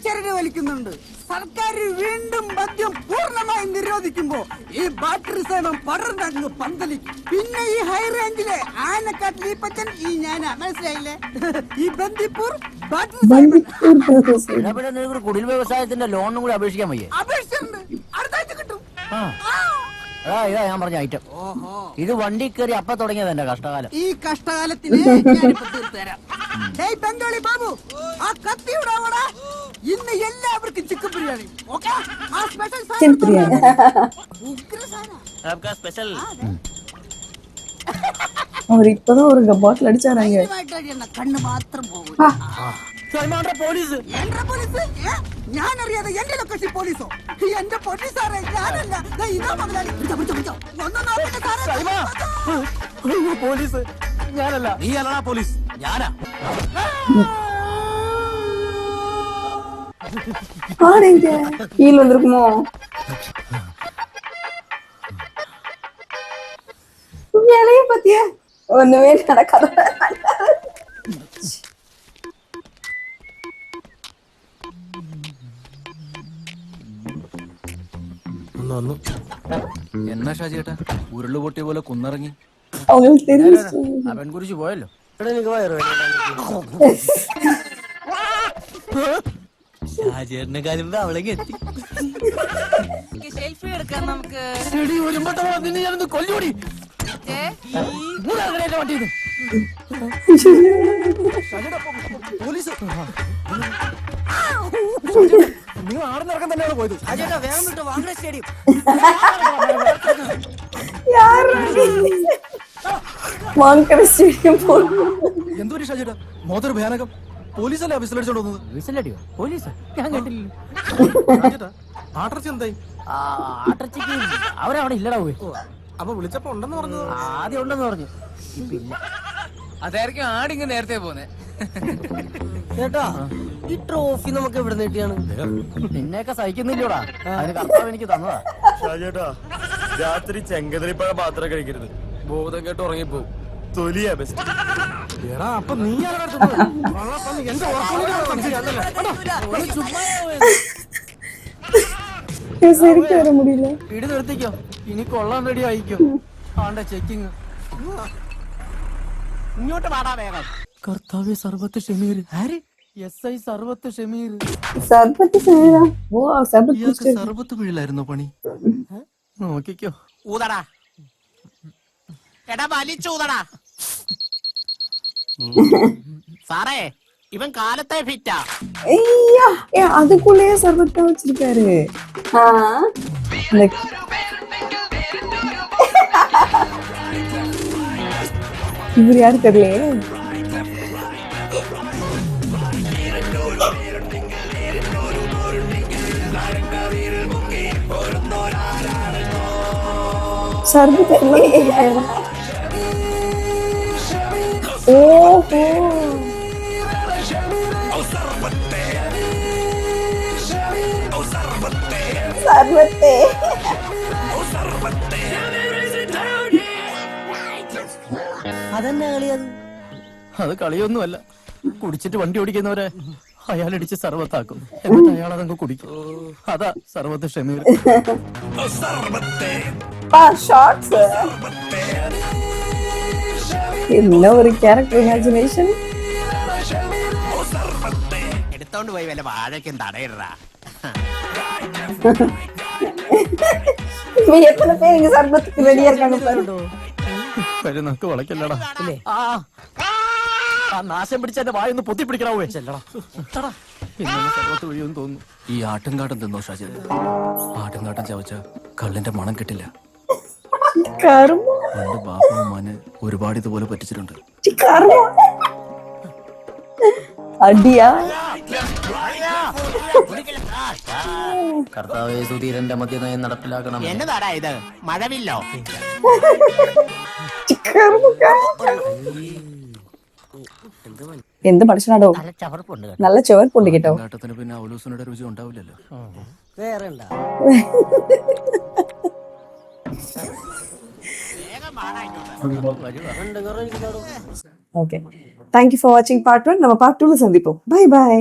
ചരട് വലിക്കുന്നുണ്ട്. സർക്കാർ വീണ്ടും മദ്യം പൂർണ്ണമായി നിരോധിക്കുമ്പോ ഈ ബാറ്ററി സേവനം പടർന്നങ്ങ് പന്തലിക്കും. പിന്നെ ഈ ഹൈ റേഞ്ചിലെ ആനക്കാട്ടിൽ ഈ പച്ചൻ ഈ ഞാനാ, മനസ്സിലായില്ലേ? ഈ ബന്ദിപ്പൂർ ബാറ്ററി പിന്നെ നിനക്ക് കുടിൽ വ്യവസായത്തിന്റെ ലോണും കൂടി അപേക്ഷിക്കാൻ വയ്യേ? അപേക്ഷിച്ചിട്ടുണ്ട്. അടുത്ത ആഴ്ച കിട്ടും. ഇതാ ഞാൻ പറഞ്ഞ ഐറ്റം. ഇത് വണ്ടി കയറി അപ്പ തുടങ്ങിയത് എന്റെ കഷ്ടകാലം. ഈ കഷ്ടകാലത്തിന് ഞാനിപ്പോ തീർത്തുതരാം. ഹേയ് ബംഗാളി ബാബു, ആ കത്തി ഇടാവടാ. ഇന്ന് എല്ലാവർക്കും ചിക്കൻ ബിരിയാണി. ഓക്കേ? ആ സ്പെഷ്യൽ ചിക്കൻ ബിരിയാണി. आपका स्पेशल அவர் இப்பதான் ஒரு பாட்டில் அடிச்சாராங்க. കണ്ണ് മാത്രം പോകും. പോലീസ് ഞാൻ അറിയാതെ എന്റെ ലൊക്കേഷൻ പോലീസോ? എന്റെ പോലീസാറെ ഞാനല്ല. ഇതാ മുതലാളി. പോലീസ് ഞാനല്ല. നീ അല്ലടാ പോലീസ്, ഞാനാ. ஆடுங்க. கீழ வந்திருக்குமோ? வேலைய பத்தியா ஒண்ணுமே நடக்காத. ഒന്ന് എന്നാ ഷാജേട്ടാ ഉരുള് പൊട്ടിയ പോലെ കുന്നിറങ്ങി? அவங்களுக்கு தெரியும். ആ പെൺകുരിശ് പോയല്ലോ. ഷാജേട്ടനെ കാര്യം അവളേക്ക് എത്തി. സെൽഫി എടുക്കാം നമുക്ക്. ഞാനൊന്ന് കൊല്ലൂടി. നിങ്ങൾ ആടുന്നിറക്കം തന്നെയാണ് പോയത്. ഷാജേട്ടാ വേഗം വിട്ടു വാങ്ങണ സ്റ്റേഡിയം. யாரு? മാങ്കര സ്റ്റേഡിയം പോകുന്നു. എന്തോ ഷാജിയേട്ടാ മോതൊരു ഭയാനകം പോലീസല്ലേ വിസിലടിച്ചോണ്ട് വന്നത് വിസിലടിയോ പോലീസ് ഞാൻ കണ്ടില്ല. ഷാജിയേട്ടാ ആട്ടർച്ചി എന്തായി ആട്ടർച്ചയ്ക്ക് അവരവിടെ ഇല്ലടാ പോയി. അപ്പൊ വിളിച്ചപ്പോ ഉണ്ടെന്ന് പറഞ്ഞത് ആദ്യം ഉണ്ടെന്ന് പറഞ്ഞു, ഇപ്പൊ ഇല്ല. അതായിരിക്കും ആടിങ്ങ് നേരത്തെ പോന്നെ. ചേട്ടാ ഈ ട്രോഫി നമുക്ക് എവിടെ നീട്ടിയാണ്? നിന്നെയൊക്കെ സഹിക്കുന്നില്ലോടാ, അതിന് കർത്താവ് എനിക്ക് തന്നതാ. ഷാജിയേട്ടാ രാത്രി ചെങ്കതലിപ്പഴ പാത്രം കഴിക്കരുത്, ബോധം കേട്ട് ഉറങ്ങിപ്പോ. തൊലിയാ ബെസ്റ്റ്. എടാ അപ്പൊ നീ എന്റെ ശരിക്കും വരാൻ മുടിയില്ല. ഇടി നിർത്തിക്കോ, ഇനി കൊള്ളാൻ റെഡി ആയിക്കോ. ആണ്ടെ ചെക്കിങ്. ഇങ്ങോട്ട് പാടാ വേഗം. കർത്താവെ സർവത്ത് ഷമീർ. ആര്? SI സർവത്ത് ഷമീർ. സർബത്ത് ഷമീറാ? ഓ സർബത്ത് കുടിച്ചു. സർബത്ത് വീഴിലായിരുന്നോ പണി? നോക്കിക്കോ. ഊതടാ എടാ വലിച്ചൂതടാ. സാറേ ഇവൻ കാലത്തെ ഫിറ്റാ. ஐயா அதுக்குள்ளேயே சர்பத்தா வச்சிருக்காரு. இவர் யாரு தெரியலையே. சர்பத் ஓஹோ സർവത്തെ. അതെന്നാ കളിയത്? അത് കളിയൊന്നുമല്ല. കുടിച്ചിട്ട് വണ്ടി ഓടിക്കുന്നവരെ അയാളടിച്ച് സർവത്താക്കും, എന്നിട്ട് അയാൾ അതങ്ങ് കുടിക്കും. അതാ സർവത്ത് ഷമീർ. என்ன ஒரு கேரக்டர் இமேஜினேஷன். എടുത്തോണ്ട് പോയി വല്ല വാഴയ്ക്കും തടയിടാ. எத்தனை பேர் இங்க சர்பத்துக்கு ரெடியா இருக்காங்க பாருடோ. നമുക്ക് വളയ്ക്കല്ലടാ. ആ നാശം പിടിച്ച എന്റെ വായൊന്ന് പൊത്തി പിടിക്കണവേ. പിന്നെ സർവത്ത് വഴിയൊന്നും തോന്നുന്നു. ഈ ആട്ടുംകാട്ടം തിന്നോ ഷാജി? ആട്ടുംകാട്ടം ചവച്ച കള്ളിന്റെ മണം കിട്ടില്ല. എന്റെ ബാപ്പും മോനെ ഒരുപാട് ഇതുപോലെ പറ്റിച്ചിട്ടുണ്ട്. അടിയാ. കർത്താവേ സുധീരന്റെ മദ്യനയം നടപ്പിലാക്കണം. എന്നതാടാ ഇത്, മഴവില്ലോ? എന്ത് മനുഷ്യനാടോ, നല്ല ചുവർപ്പുണ്ട് കേട്ടോ. ആട്ടത്തിന് പിന്നെ ഔലൂസിനുടെ രുചി ഉണ്ടാവില്ലല്ലോ. വേറെ okay, thank you for watching part 1. நம்ம பார்ட் 2ல சந்திப்போம். Bye by.